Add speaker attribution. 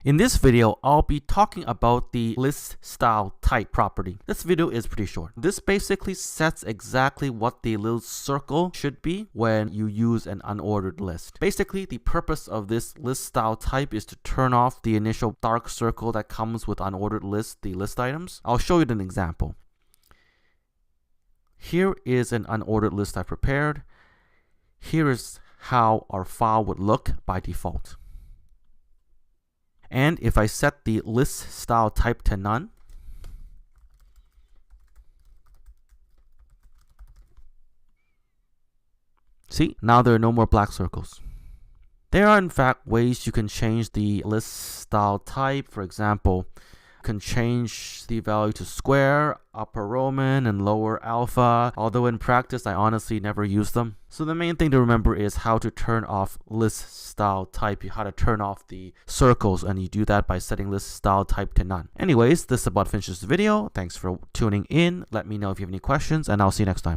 Speaker 1: In this video, I'll be talking about the list style type property. This video is pretty short. This basically sets exactly what the little circle should be when you use an unordered list. Basically, the purpose of this list style type is to turn off the initial dark circle that comes with unordered list, the list items. I'll show you an example. Here is an unordered list I prepared. Here is how our file would look by default. And if I set the list style type to none, see, now there are no more black circles. There are in fact ways you can change the list style type. For example, you can change the value to square, upper Roman, and lower alpha, although in practice I honestly never use them. So the main thing to remember is how to turn off list style type, how to turn off the circles, and you do that by setting list style type to none. Anyways, this about finishes the video. Thanks for tuning in. Let me know if you have any questions, and I'll see you next time.